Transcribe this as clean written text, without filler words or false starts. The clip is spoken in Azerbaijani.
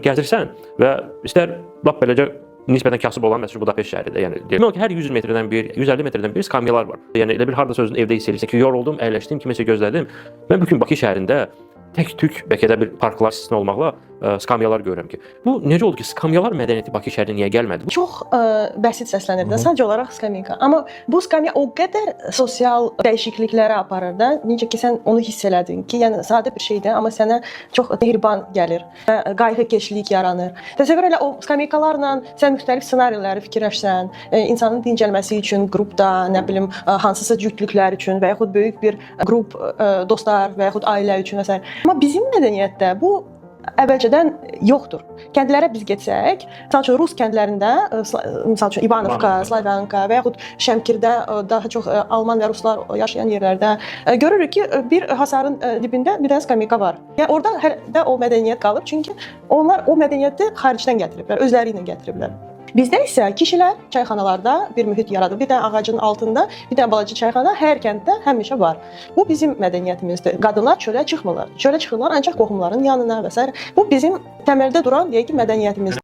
gəzirsən və istər lap beləcə nisbətən kasıb olan məsələn Budapest şəhərində, yəni demək ki, hər 100 metrdən bir, 150 metrdən bir skamyalar var. Yəni elə bir hardasa özün evdə hiss edirsən ki, yoruldum, əyləşdim, kimisə gözlədim. Mən bu gün Bakı şəhərində tək-tük bəlkə də bir parklar istisna olmaqla skamyalar görürəm ki, bu necə oldu ki, skamyalar mədəniyyəti Bakı şəhərinə niyə gəlmədi? Çox bəsit səslənir də, sadəcə olaraq skamyaka. Amma bu skamya o qədər sosial dəyişikliklərə aparır da, necə ki sən onu hiss elədin ki, yəni sadə bir şeydir, amma sənə çox mehriban gəlir və qayğıkeşlik yaranır. Təsəvvür elə o skamyakalarla sən müxtəlif ssenariləri fikirləşsən, insanın dincəlməsi üçün qrupda, nə bilim, hansısa cütlüklər üçün və yaxud böyük bir qrup dostlar və yaxud ailə üçün və s. Amma bizim mədəniyyətdə bu əvvəlcədən yoxdur. Kəndlərə biz getsək, məsəl üçün Rus kəndlərində, məsəl üçün İvanovka, Slavyanka və yaxud Şəmkirdə daha çox Alman və Ruslar yaşayan yerlərdə görürük ki, bir hasarın dibində bir dənə skamyaka var. Yəni orada hələ də o mədəniyyət qalıb, çünki onlar o mədəniyyəti xaricdən gətiriblər, özləri ilə gətiriblər. Bizdə isə kişilər çayxanalarda bir mühit yaradır. Bir dənə ağacın altında bir dənə balaca çayxana hər kənddə həmişə var. Bu bizim mədəniyyətimizdir. Qadınlar çölə çıxmırlar. Çölə çıxırlar ancaq qohumların yanına və s. Bu bizim təməldə duran deyək ki, mədəniyyətimizdir.